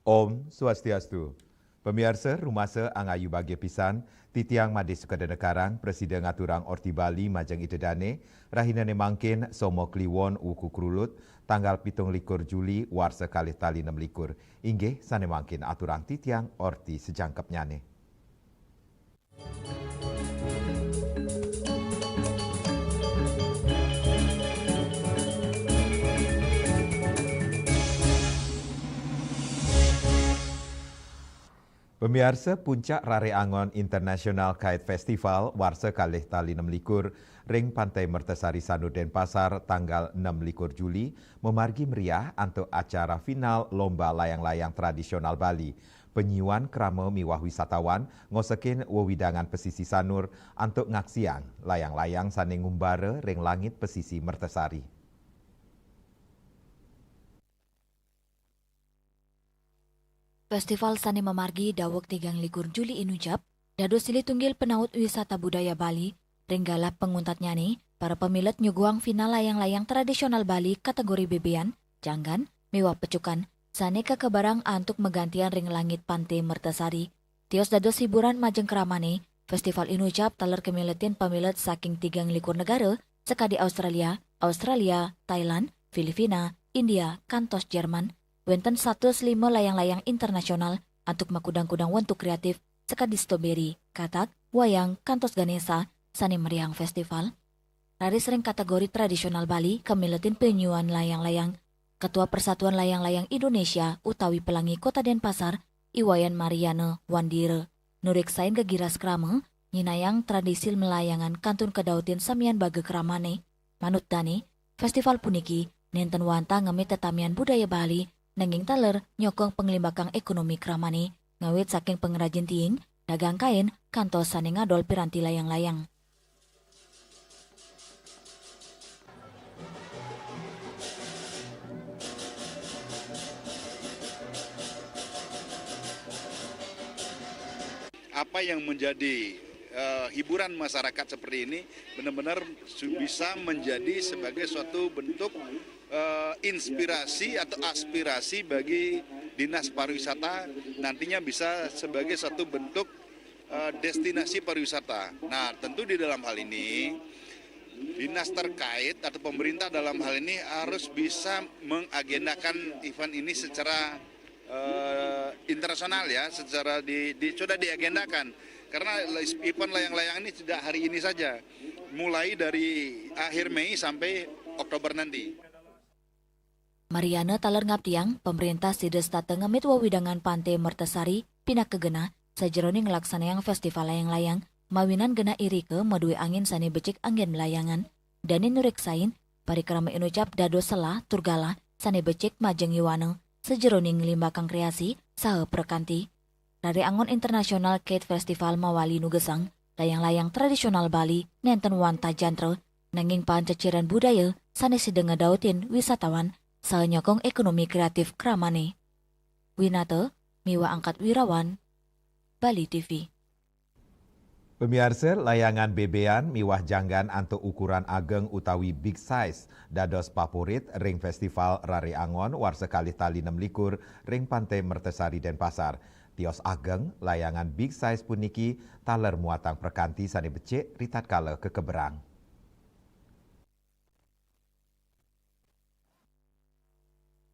Om Swastiastu. Pemirsa rumasa angayu bagi pisan, titiang Madi Sukadenekarang, Presiden Ngaturang Orti Bali Majeng Itedane, rahina nemangkin somo kliwon uku krulut, tanggal 17 Juli warsa kalih tali 6 inggih sanemangkin aturang titiang Orti sejangkep nyane. Pemirsa puncak Rare Angon International Kite Festival warsa kalih tali 6 ring Pantai Mertasari Sanur Denpasar tanggal 6 Juli memargi meriah untuk acara final lomba layang-layang tradisional Bali. Penyiuan krama miwah wisatawan ngosekin wewidangan pesisi Sanur untuk ngaksiang layang-layang sane ngumbara ring langit pesisi Mertasari. Festival Sani Memargi dawek 3 Juli inucap, dado sili tunggil penaut wisata budaya Bali, ringgalap penguntatnya nih, para pemilet nyuguang final layang-layang tradisional Bali kategori bebean, janggan, mewah pecukan, sane kekebarang antuk menggantian ring langit Pantai Mertasari. Tios dados hiburan majeng keramane, festival inucap taler kemiletin pemilet saking 3 negara, sekadi Australia, Thailand, Filipina, India, kantos Jerman, wenten 105 layang-layang internasional untuk makudang-kudang wentuk kreatif sekadi strawberry, katak, wayang, kantos Ganesha, sani meriang festival. Dari sering kategori tradisional Bali kemiletin penyuan layang-layang. Ketua Persatuan Layang-Layang Indonesia utawi Pelangi Kota Denpasar, Iwayan Mariana Wandire, nurik sain kegiras krama, nyinayang tradisi melayangan kantun kedautin samian bage kramane. Manut dani, festival puniki nenten wanta ngemit tetamian budaya Bali, nanging taler nyokong penglimbakang ekonomi kramane, ngawit saking pengrajin tiing, dagang kain, kantos sane ngadol piranti layang-layang. Apa yang menjadi hiburan masyarakat seperti ini benar-benar bisa menjadi sebagai suatu bentuk inspirasi atau aspirasi bagi Dinas Pariwisata nantinya bisa sebagai satu bentuk destinasi pariwisata. Nah, tentu di dalam hal ini dinas terkait atau pemerintah dalam hal ini harus bisa mengagendakan event ini secara internasional ya, secara sudah diagendakan. Karena event layang-layang ini tidak hari ini saja, mulai dari akhir Mei sampai Oktober nanti. Mariana taler ngaptiang, pemerintah sides tateng ngemit wawidangan Pantai Mertasari, pinak kegena, sajeroni ngelaksanayang festival layang-layang, mawinan gena irike madue angin sane becik angin melayangan. Dani nurik sain, parikrama inucap dado selah turgala, sane becik majeng iwana, sejeroni ngelimbakang kreasi, sahe perkanti. Dari Angon International Kite Festival mawali nugesang, layang-layang tradisional Bali, nenten wanta jantre, nanging panceciran budaya, sane sideng ngedautin wisatawan, saha nyokong ekonomi kreatif kramane. Winata, Miwa Angkat Wirawan, Bali TV. Pemirsa, layangan bebean miwah janggan antuk ukuran ageng utawi big size dados favorit ring festival Rare Angon warsa kalih tali 6 ring Pantai Mertasari Denpasar. Tios ageng layangan big size puniki taler muatang perkanti sane becik ritat kala kekeberang.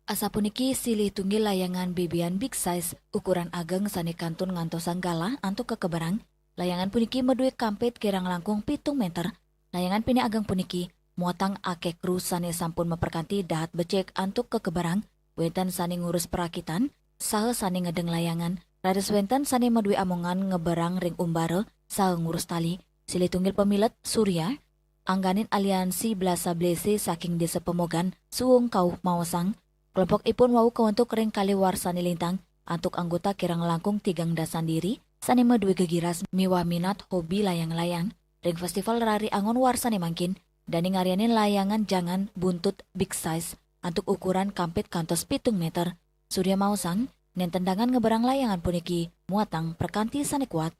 Asa puniki silih tunggil layangan bebean big size ukuran ageng sane kantun ngantos sanggala antuk kekeberang. Layangan puniki medue kampit kirang langkung 7 meter. Layangan pini ageng puniki muatang akeh kru sane sampun memperkanti dahat becek antuk kekeberang. Wenten sane ngurus perakitan, saha sane ngedeng layangan, Rades wenten sane madui amongan ngeberang ring umbare saeng ngurus tali, sili tunggil pemilet Surya, angganin aliansi Blasa Blese saking desa Pemogan, suung kau Mawasang, kelompok ipun wau kewentuk ring kali warsani lintang, antuk anggota kirang langkung tigang dasan diri, sane madui gegiras miwah minat hobi layang-layang, ring festival rari angon warsani mangkin, dan ngarianin layangan jangan buntut big size, antuk ukuran kampit kantos 7 meter. Surya Mawasang, nen tendangan ngeberang layangan puniki, muatang perkanti sane kuat.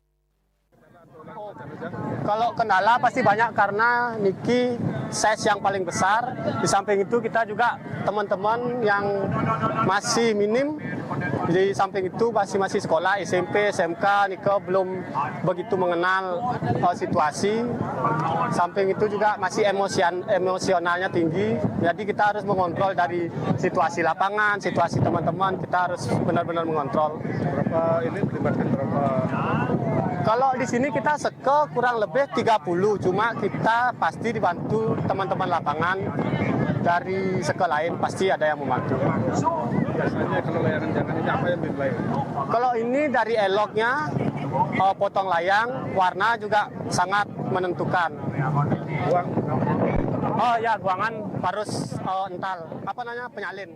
Kalau kendala pasti banyak karena niki size yang paling besar. Di samping itu kita juga teman-teman yang masih minim. Di samping itu masih sekolah SMP, SMK, Niko belum begitu mengenal situasi. Samping itu juga masih emosionalnya tinggi. Jadi kita harus mengontrol dari situasi lapangan, situasi teman-teman. Kita harus benar-benar mengontrol. Berapa ini melibatkan berapa? Kalau di sini kita seke kurang lebih 30, cuma kita pasti dibantu teman-teman lapangan dari seke lain, pasti ada yang membantu. Biasanya kalau layangan jangan ini apa yang dinilai? Kalau ini dari eloknya, potong layang, warna juga sangat menentukan. Uang? Oh ya, guangan harus ental, penyalin.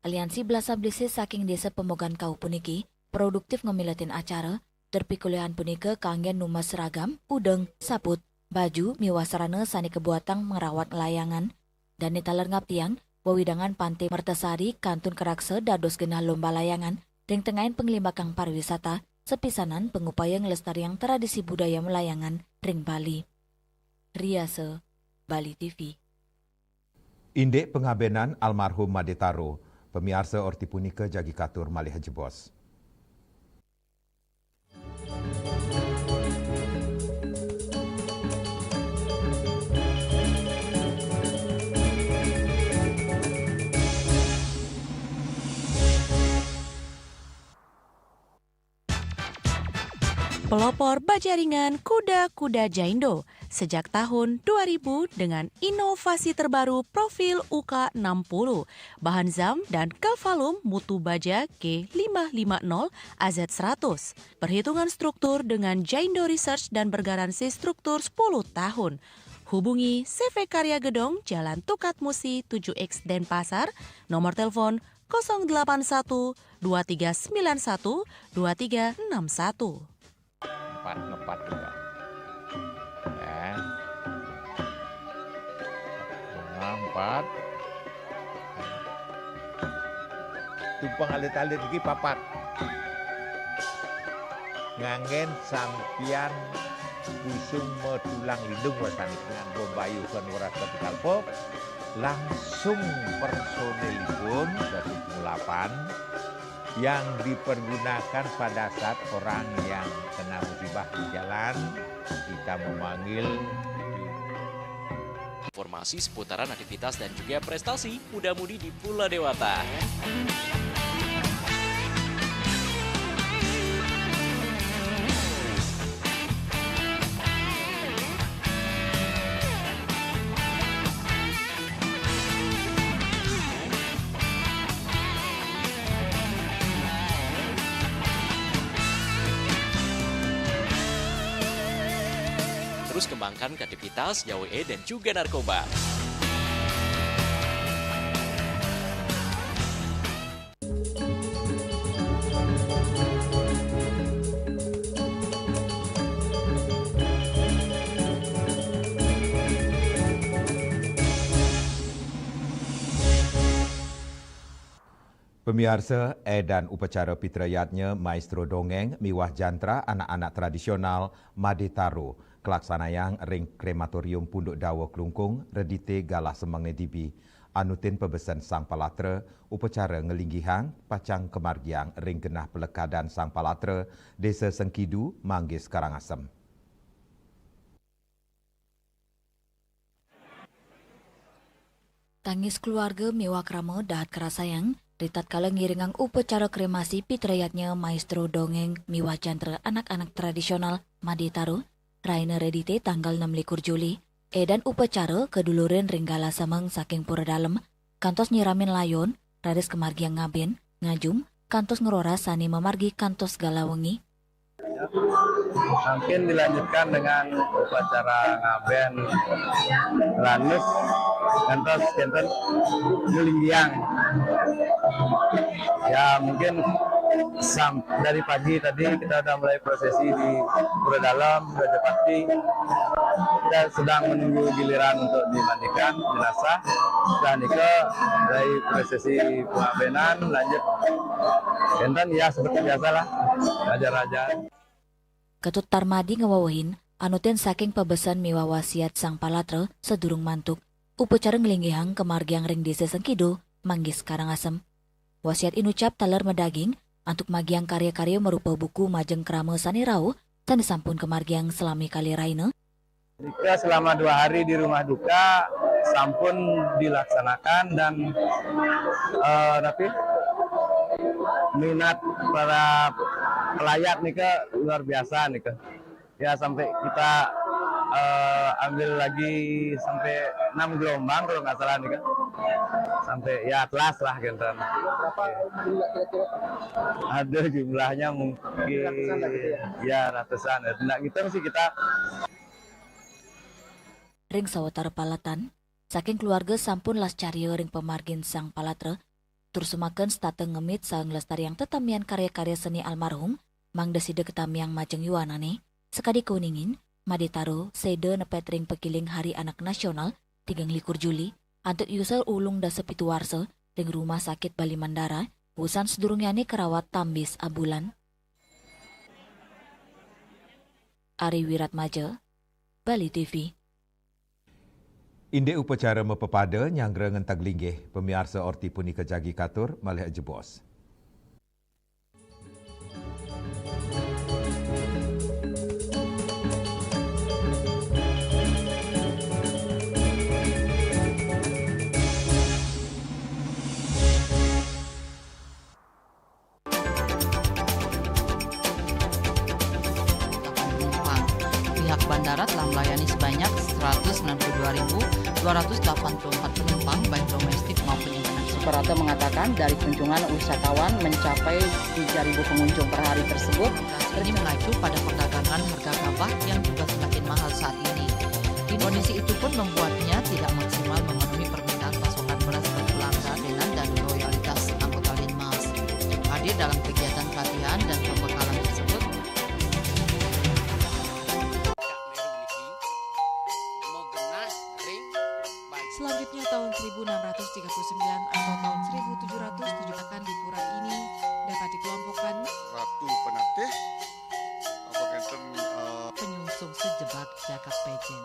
Aliansi Blasa Blese saking desa Pemogan kau puniki, produktif ngemilatin acara, terpikulian punike kanggen numa seragam, udeng, saput, baju, miwasarana sani kebuatang merawat layangan, dan nitaler ngaptiang, wawidangan Pantai Mertasari, Kantun Kerakse, dados genah lomba layangan, ring tengahin penglimbakang pariwisata, sepisanan pengupaya ngelestariang tradisi budaya melayangan, ring Bali. Riase, Bali TV. Indek pengabenan almarhum Madetaro, pemiarsa orti punika jagi katur malih jebos. Pelopor baja ringan kuda-kuda Jaindo sejak tahun 2000 dengan inovasi terbaru profil UK60, bahan zam dan kalvalum mutu baja G550 AZ100. Perhitungan struktur dengan Jaindo Research dan bergaransi struktur 10 tahun. Hubungi CV Karya Gedong, Jalan Tukat Musi 7X Denpasar, nomor telepon 081 2391 2361. Ngepat juga ya. 4 tumpang alit-alit lagi papat ngangen sampian busung metulang lindung wasani dengan bombayu kan waras kapital pop langsung personelipun 108 yang dipergunakan pada saat orang yang kena musibah di jalan, kita memanggil. Informasi seputaran aktivitas dan juga prestasi muda-mudi di Pulau Dewata. Terus kembangkan kreativitas, JWE dan juga narkoba. Pemirsa, edan upacara pitrayatnya Maestro Dongeng miwah jantra anak-anak tradisional Madetaro, kelaksanayang ring krematorium Punduk Dawa Klungkung, redite galah semangne dibi. Anutin pebesan Sang Palatra, upacara ngelinggihang pacang kemargiang ring genah pelekadan Sang Palatra, Desa Sengkidu, Manggis Karangasem. Tangis keluarga miwah krama dahat kerasayang, ritat kala ngiringang upacara kremasi pitrayatnya Maestro Dongeng miwah jantra anak-anak tradisional Madetaro, Raina redite tanggal 6 Juli. Edan upacara keduluren ringgala sameng saking pura dalem, kantos nyiramin layon, rades kemargiang ngaben, ngajum, kantos ngerora sani memargi kantos galawengi. Mungkin dilanjutkan dengan upacara ngaben lanus kantos kenten Julinggiang. Ya mungkin dari pagi tadi kita sudah mulai prosesi di Pura Dalam, Raja Pati. Kita sedang menunggu giliran untuk dimandikan jenazah. Setelah nikah dari prosesi pengabenan lanjut kenten ya seperti biasa lah, raja-raja. Ketut Tarmadi ngewawahin anuten saking pebesan miwa wasiat sang palatra sedurung mantuk. Upacara ngelinggihang kemargiang ring desa Sengkido, Manggis Karangasem. Wasiat inucap taler medaging antuk magiang karya-karya merupa buku Majeng Krama Sanirau dan sampun kemargiang selami kali raina. Jika selama 2 hari di rumah duka sampun dilaksanakan dan minat para pelayat nih ke luar biasa nih ke. Ya sampai kita ambil lagi sampai 6 gelombang kalau nggak salah nih kan, sampai ya kelas lah gitu. Berapa jumlah kira-kira? Ada jumlahnya mungkin ya ratusan. Nah gitu sih kita. Ring sawatara palatan, saking keluarga sampun las cario ring pemargin sang palatra, tursumaken stateng ngemit sang lestariang tetamian karya-karya seni almarhum, mang deside ketamiang Majeng Yuwanane, sekadi kuningin, maditaro, sede nepet ring pekiling Hari Anak Nasional, 30 Juli, antut user ulung da sepitu warse, ring rumah sakit Bali Mandara, usan sedurungyane kerawat tambis abulan. Ari Wiratmaja, Bali TV. Inde upacara mepepada nyanggra ngentag linggih, pemiarsa orti punika jagi katur malih jebos. Pihak bandara telah melayani sebanyak 192.284 penumpang baik domestik maupun internasional. Operator mengatakan dari kunjungan wisatawan mencapai 3.000 pengunjung per hari tersebut. Ini mengacu pada perdagangan harga gabah yang juga semakin mahal saat ini. Kondisi itu pun membuatnya tidak maksimal memenuhi permintaan pasokan beras bagi pelanggan dan loyalitas anggota Linmas. Hadir dalam kegiatan pelatihan dan pembekalan tersebut, selanjutnya tahun 1639 atau tahun 1707 akan di pura ini dapat dikelompokkan Ratu Penatih, penyungsung sejebak jagat pejen.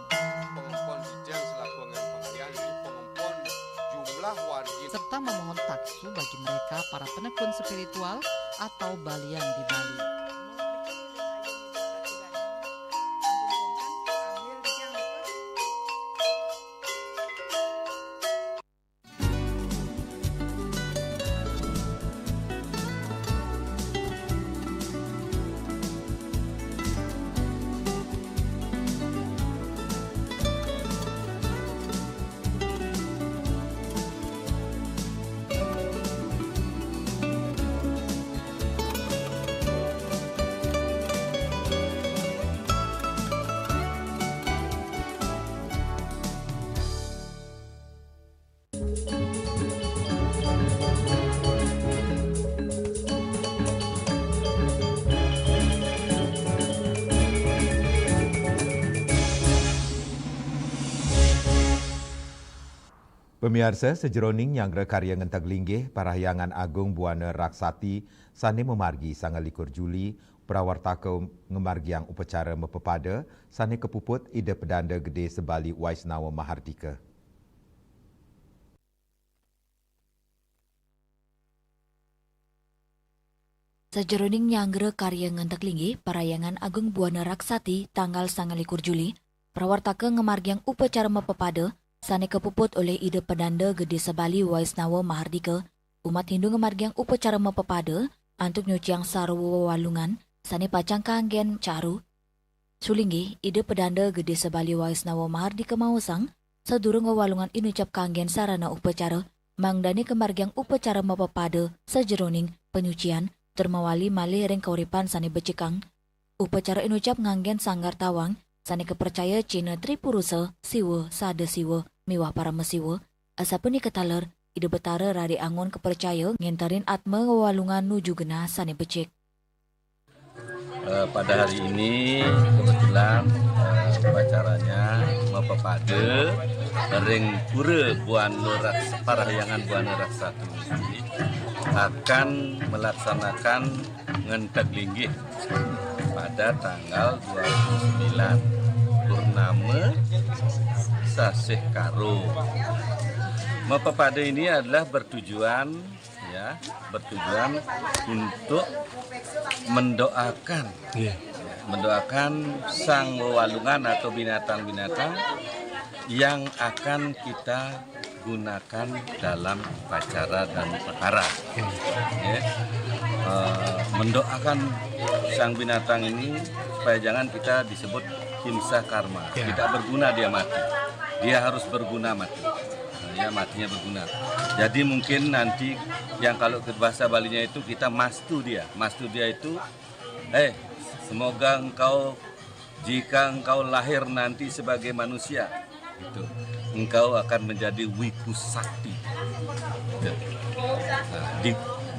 pengumpul Dijen selaku anggaran pengalian di pengumpul jumlah warga Serta memohon taksu bagi mereka para penekun spiritual atau balian di Bali. Pemirsa, sejeroning nyanggra karya ngentag linggih Parahyangan Agung Buana Raksati sane memargi 29 Juli prawartaka ngemargiang upacara mepepada sane kepuput ide pedanda gede sebali Waisnawa Mahardika. Sejeroning nyanggra karya ngentag linggih Parahyangan Agung Buana Raksati tanggal 29 Juli prawartaka ngemargiang upacara mepepada sane kepuput oleh ide pedanda gede sebali Waisnawa Mahardika, umat Hindu ngemargiang upacara mepepada antuk nyuciang sarwa walungan sane pacang kanggen caru. Sulinggi ide pedanda gede sebali Waisnawa Mahardika mausang sedurung walungan inucap kanggen sarana upacara mangdani kemargiang upacara mepepada sejeroning penyucian, termawali malih ring kauripan sane becikang. Upacara inucap nganggen sanggar tawang, sane kepercaya Cina Tripurusa, siwa, sada siwa, miwah para mesiwa, asapun ketaler, ide betara rari angon kepercaya ngentarin atma walungan nuju genah sane becik. Pada hari ini kebetulan upacaranya mempepade ring pura parahyangan Buana Raksa Tunggi akan melaksanakan ngentek linggih pada tanggal 29 purnama Sasih Karo. Mempepade ini adalah bertujuan untuk mendoakan sang wewalungan atau binatang-binatang yang akan kita gunakan dalam upacara dan perkara. Mendoakan sang binatang ini supaya jangan kita disebut himsa karma. Tidak berguna dia mati. Dia harus berguna mati. Ya, matinya berguna. Jadi mungkin nanti yang kalau ke bahasa Balinya itu kita mastu dia. Mastu dia itu, semoga jika engkau lahir nanti sebagai manusia, gitu, engkau akan menjadi wiku sakti. Gitu. Nah,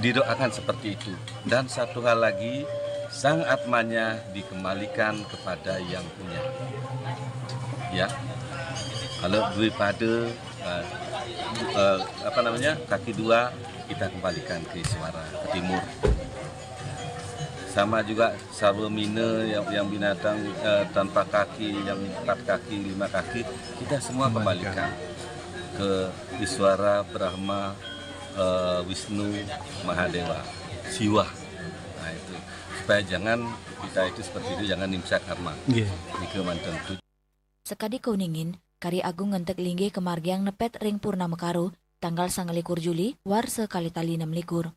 didoakan seperti itu. Dan satu hal lagi, sang atmanya dikembalikan kepada yang punya. Ya, kalau Dwipada kaki dua kita kembalikan ke Iswara, ke timur. Sama juga sarwa mina yang binatang tanpa kaki, yang 4 kaki, 5 kaki, kita semua kembalikan ke Iswara, Brahma, Wisnu, Mahadewa, Siwa. Nah itu supaya jangan kita itu seperti itu, jangan nimsa karma. Nika mantan tu. Sekadi Kuningin, Kari Agung ngentek linggih kemargiang nepet ring Purnama Karo tanggal 29 Juli warsa kalitali 26.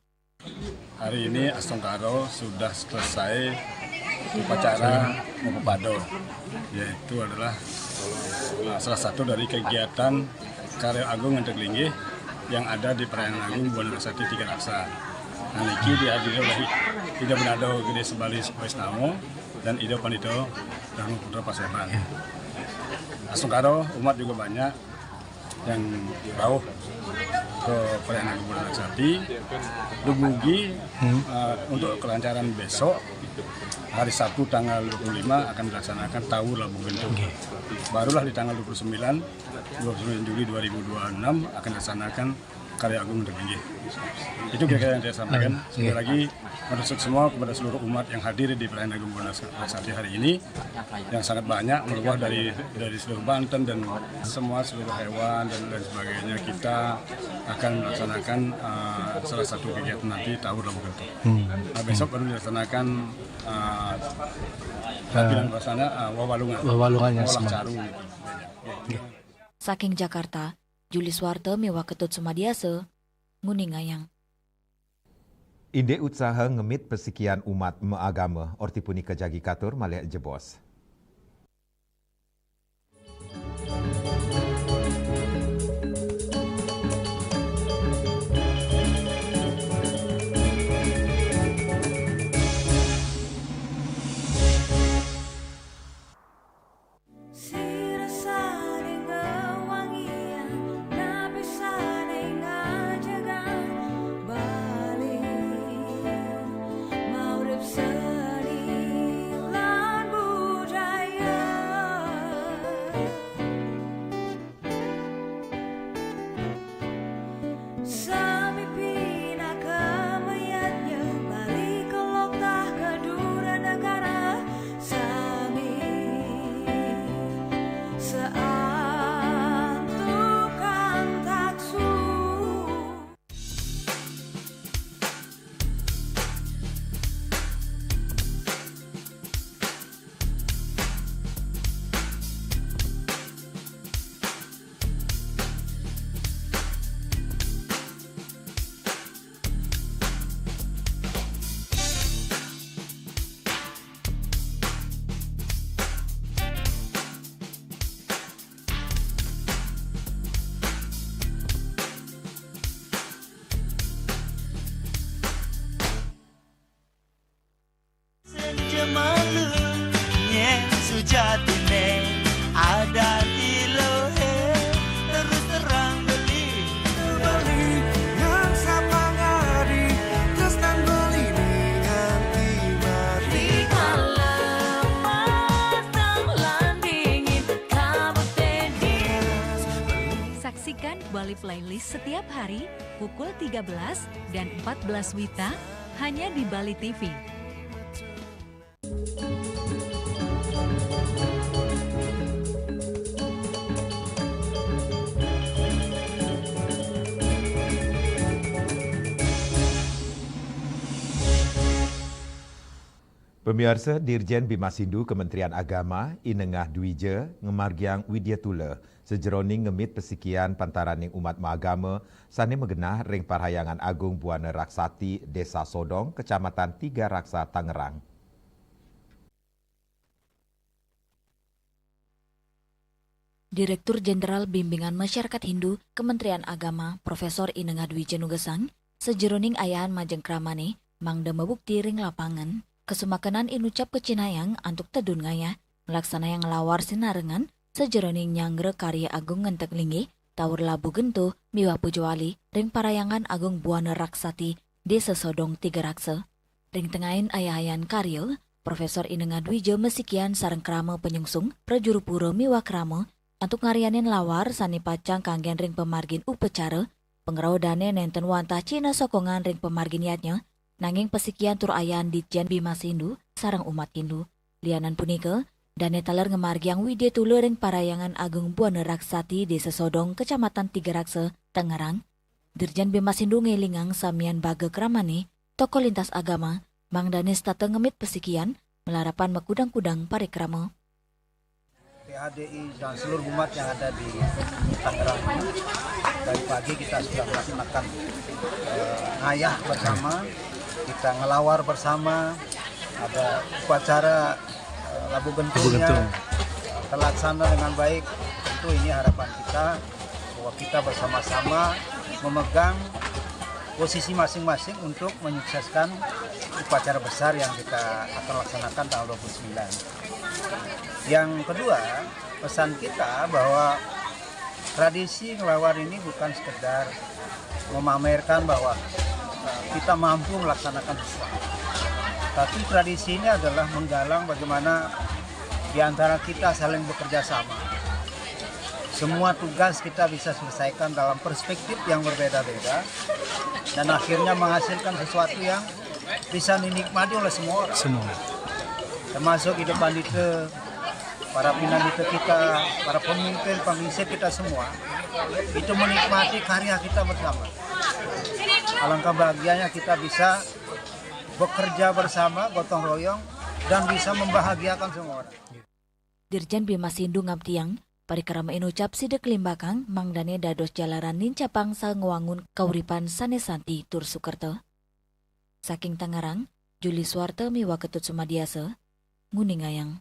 Hari ini Astong Karo sudah selesai upacara Mempepado, yaitu adalah salah satu dari kegiatan Kari Agung ngentek linggih yang ada di Perayaan Agung Buana Raksa Tiga Raksa. Nah, niki dihadiri oleh Ida Benado Gede Sebali Waisnamo dan Ida Pandito Dharma Putra Paseban. Astong Karo umat juga banyak yang jauh ke Perayaan Agung Buana Raksa dumugi untuk kelancaran besok hari Sabtu tanggal 25 akan dilaksanakan Tawur Labuh Bentuk. Barulah di tanggal 29 Juli 2026 akan dilaksanakan Karya Agung Ngentek Linggih. Itu kira-kira yang saya sampaikan. Sekali lagi menurut semua kepada seluruh umat yang hadir di Perayaan Agung Buana Raksa hari ini yang sangat banyak meluah dari seluruh Banten dan seluruh hewan dan sebagainya. Kita akan melaksanakan salah satu kegiatan nanti Tawur Labuh Bentuk. Besok baru dilaksanakan wawalungan yang Caru. Saking Jakarta, Juli Swarte miwa Ketut Sumadiase, Nguningayang. Inde usaha ngemit pesikian umat agama ortipuni kejagi katur malih jebos. kembali playlist setiap hari pukul 13 dan 14 WITA hanya di Bali TV. Pemirsa, Dirjen Bimasindu Kementerian Agama Inengah Dwija ngemargiang Widyatula sejeroning ngemit pesikian pantaraning umat maagama sane megenah ring Parhayangan Agung Buana Raksati Desa Sodong, Kecamatan Tiga Raksa, Tangerang. Direktur Jenderal Bimbingan Masyarakat Hindu Kementerian Agama Profesor Inengah Dwija nugesang sejeroning ayahan majeng kramane mangda mebukti ring lapangan kesumakanan inucap kecinayang antuk tedun ngaya melaksana yang ngelawar sinarengan sejeroning nyangre karya agung ngentek lingi tawur labu gentu miwa pujuali ring Parayangan Agung Buana Raksati Desa Sodong Tiga Raksa. Ring tengahin ayahayan karya Profesor Inengah Dwija mesikian sareng krama penyungsung prajuru pura miwa krama antuk ngarianin lawar sani pacang kanggen ring pemargin upacara pengerawdane nenten wantah Cina sokongan ring pemargin yatnya nanging pesikian tur ayahan Ditjen Bimasindu sareng umat Hindu. Lianan punika, dane taler ngemargiang Widyatula ring Parayangan Agung Buana Raksati Desa Sodong, Kecamatan Tiga Raksa, Tangerang. Dirjen Bimasindu ngelingang samian baga kramane, toko lintas agama, mang dane state ngemit pesikian, melarapan mekudang-kudang parikrama. PHDI dan seluruh umat yang ada di Tangerang dari pagi kita sudah melaksanakan ngayah bersama, kita ngelawar bersama, ada upacara labu gentunya terlaksana dengan baik. Tentu ini harapan kita bahwa kita bersama-sama memegang posisi masing-masing untuk menyukseskan upacara besar yang kita akan laksanakan tanggal 29. Yang kedua, pesan kita bahwa tradisi ngelawar ini bukan sekedar memamerkan bahwa kita mampu melaksanakan sesuatu. Tapi tradisi ini adalah menggalang bagaimana di antara kita saling bekerja sama. Semua tugas kita bisa selesaikan dalam perspektif yang berbeda-beda dan akhirnya menghasilkan sesuatu yang bisa dinikmati oleh semua orang. Termasuk di depan itu para pinanita kita, para pemimpin, pengisi kita semua, itu menikmati karya kita bersama. Alangkah bahagianya kita bisa bekerja bersama, gotong royong, dan bisa membahagiakan semua orang. Dirjen Bimasindu ngabtiang, parikrama inucap sidek limbakang, mangdane dados jalaran nincapang sa ngewangun kauripan sanesanti tur Sukerto. Saking Tangerang, Juli Suwarte miwa Ketut Sumadiasa, nguningayang.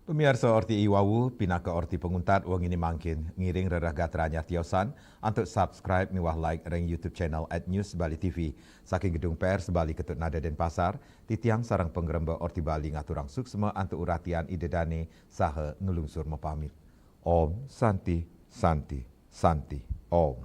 Pemirsa orti iwawu pinaka orti penguntat wang ini mangkin ngiring rerah gatranya tiosan untuk subscribe miwah like ring YouTube channel @News Bali TV. Saking gedung pers Bali Ketut Nada Denpasar, titiang sarang penggeremba orti Bali ngaturang suksma antuk uratian idedane saha ngelungsur mepamit. Om Santi Santi Santi Om.